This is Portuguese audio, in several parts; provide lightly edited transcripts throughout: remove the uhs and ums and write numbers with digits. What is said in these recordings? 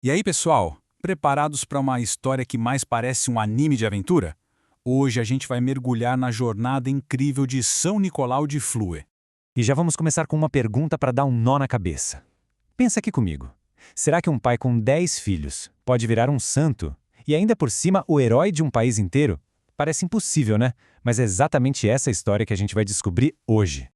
E aí, pessoal, preparados para uma história que mais parece um anime de aventura? Hoje a gente vai mergulhar na jornada incrível de São Nicolau de Flue. E já vamos começar com uma pergunta para dar um nó na cabeça. Pensa aqui comigo. Será que um pai com 10 filhos pode virar um santo? E ainda por cima, o herói de um país inteiro? Parece impossível, né? Mas é exatamente essa história que a gente vai descobrir hoje.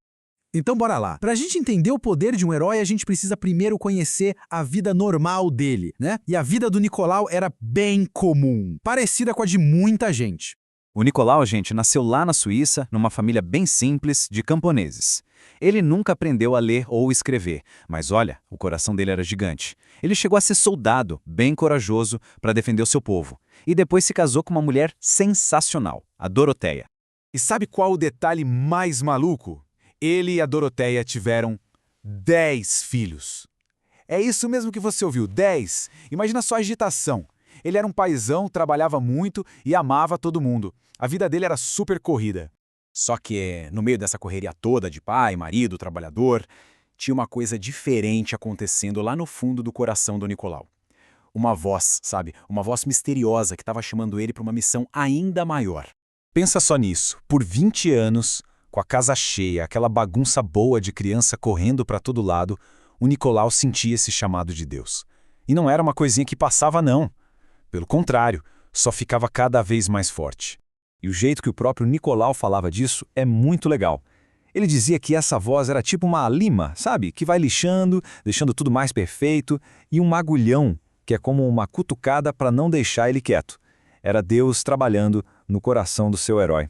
Então bora lá. Pra gente entender o poder de um herói, a gente precisa primeiro conhecer a vida normal dele, né? E a vida do Nicolau era bem comum, parecida com a de muita gente. O Nicolau, gente, nasceu lá na Suíça, numa família bem simples de camponeses. Ele nunca aprendeu a ler ou escrever, mas olha, o coração dele era gigante. Ele chegou a ser soldado, bem corajoso, para defender o seu povo. E depois se casou com uma mulher sensacional, a Doroteia. E sabe qual o detalhe mais maluco? Ele e a Doroteia tiveram 10 filhos. É isso mesmo que você ouviu, 10. Imagina só a agitação. Ele era um paizão, trabalhava muito e amava todo mundo. A vida dele era super corrida. Só que, no meio dessa correria toda de pai, marido, trabalhador, tinha uma coisa diferente acontecendo lá no fundo do coração do Nicolau. Uma voz, sabe? Uma voz misteriosa que estava chamando ele para uma missão ainda maior. Pensa só nisso. Por 20 anos, com a casa cheia, aquela bagunça boa de criança correndo para todo lado, o Nicolau sentia esse chamado de Deus. E não era uma coisinha que passava, não. Pelo contrário, só ficava cada vez mais forte. E o jeito que o próprio Nicolau falava disso é muito legal. Ele dizia que essa voz era tipo uma lima, sabe? Que vai lixando, deixando tudo mais perfeito, e um agulhão, que é como uma cutucada para não deixar ele quieto. Era Deus trabalhando no coração do seu herói.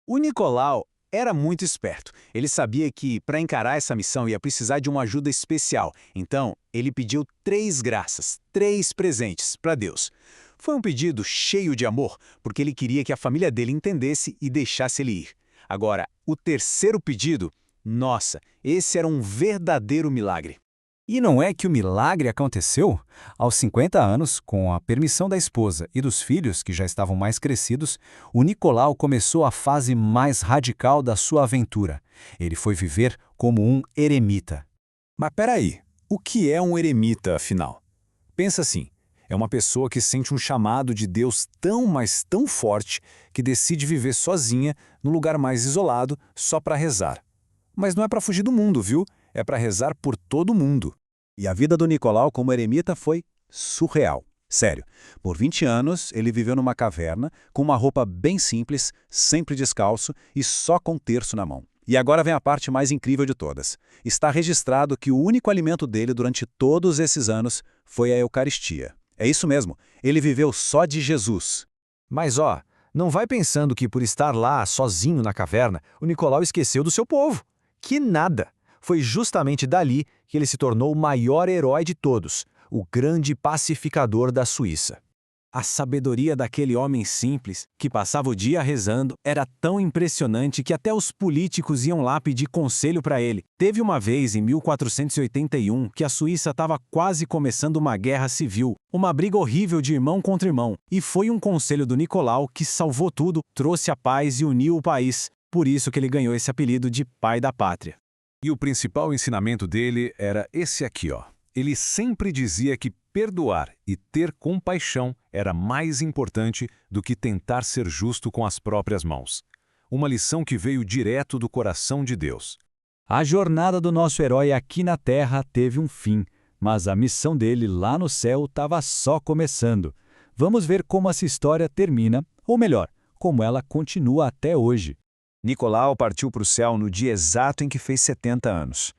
O Nicolau era muito esperto. Ele sabia que, para encarar essa missão, ia precisar de uma ajuda especial. Então, ele pediu 3 graças, 3 presentes para Deus. Foi um pedido cheio de amor, porque ele queria que a família dele entendesse e deixasse ele ir. Agora, o terceiro pedido, nossa, esse era um verdadeiro milagre. E não é que o milagre aconteceu? Aos 50 anos, com a permissão da esposa e dos filhos, que já estavam mais crescidos, o Nicolau começou a fase mais radical da sua aventura. Ele foi viver como um eremita. Mas peraí, o que é um eremita, afinal? Pensa assim, é uma pessoa que sente um chamado de Deus tão, mas tão forte, que decide viver sozinha, num lugar mais isolado, só para rezar. Mas não é para fugir do mundo, viu? É para rezar por todo mundo. E a vida do Nicolau como eremita foi surreal. Sério, por 20 anos ele viveu numa caverna, com uma roupa bem simples, sempre descalço e só com um terço na mão. E agora vem a parte mais incrível de todas. Está registrado que o único alimento dele durante todos esses anos foi a Eucaristia. É isso mesmo, ele viveu só de Jesus. Mas não vai pensando que por estar lá, sozinho na caverna, o Nicolau esqueceu do seu povo. Que nada! Foi justamente dali que ele se tornou o maior herói de todos, o grande pacificador da Suíça. A sabedoria daquele homem simples, que passava o dia rezando, era tão impressionante que até os políticos iam lá pedir conselho para ele. Teve uma vez, em 1481, que a Suíça estava quase começando uma guerra civil, uma briga horrível de irmão contra irmão, e foi um conselho do Nicolau que salvou tudo, trouxe a paz e uniu o país. Por isso que ele ganhou esse apelido de Pai da Pátria. E o principal ensinamento dele era esse aqui, ó. Ele sempre dizia que perdoar e ter compaixão era mais importante do que tentar ser justo com as próprias mãos. Uma lição que veio direto do coração de Deus. A jornada do nosso herói aqui na Terra teve um fim, mas a missão dele lá no céu estava só começando. Vamos ver como essa história termina, ou melhor, como ela continua até hoje. Nicolau partiu para o céu no dia exato em que fez 70 anos.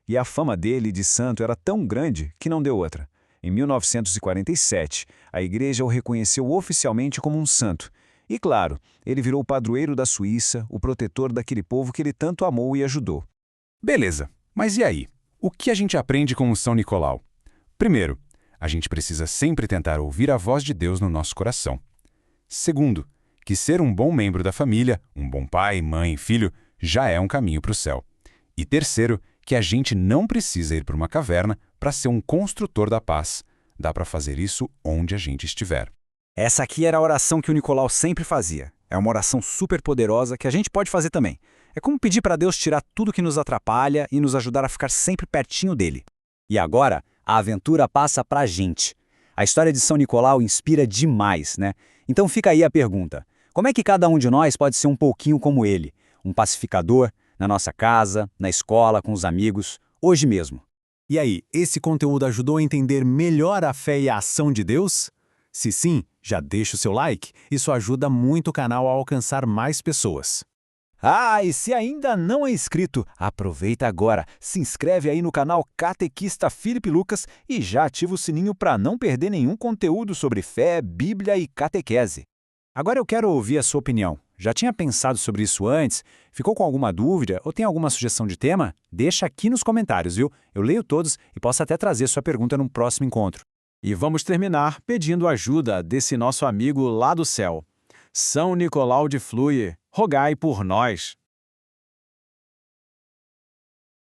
E a fama dele de santo era tão grande que não deu outra. Em 1947, a igreja o reconheceu oficialmente como um santo. E claro, ele virou o padroeiro da Suíça, o protetor daquele povo que ele tanto amou e ajudou. Beleza, mas e aí? O que a gente aprende com o São Nicolau? Primeiro, a gente precisa sempre tentar ouvir a voz de Deus no nosso coração. Segundo, que ser um bom membro da família, um bom pai, mãe e filho, já é um caminho para o céu. E terceiro, que a gente não precisa ir para uma caverna para ser um construtor da paz. Dá para fazer isso onde a gente estiver. Essa aqui era a oração que o Nicolau sempre fazia. É uma oração super poderosa que a gente pode fazer também. É como pedir para Deus tirar tudo que nos atrapalha e nos ajudar a ficar sempre pertinho dele. E agora, a aventura passa para a gente. A história de São Nicolau inspira demais, né? Então fica aí a pergunta: como é que cada um de nós pode ser um pouquinho como ele? Um pacificador, na nossa casa, na escola, com os amigos, hoje mesmo. E aí, esse conteúdo ajudou a entender melhor a fé e a ação de Deus? Se sim, já deixa o seu like, isso ajuda muito o canal a alcançar mais pessoas. Ah, e se ainda não é inscrito, aproveita agora, se inscreve aí no canal Catequista Felipe Lucas e já ativa o sininho para não perder nenhum conteúdo sobre fé, Bíblia e catequese. Agora eu quero ouvir a sua opinião. Já tinha pensado sobre isso antes? Ficou com alguma dúvida ou tem alguma sugestão de tema? Deixa aqui nos comentários, viu? Eu leio todos e posso até trazer sua pergunta num próximo encontro. E vamos terminar pedindo ajuda desse nosso amigo lá do céu. São Nicolau de Flue, rogai por nós.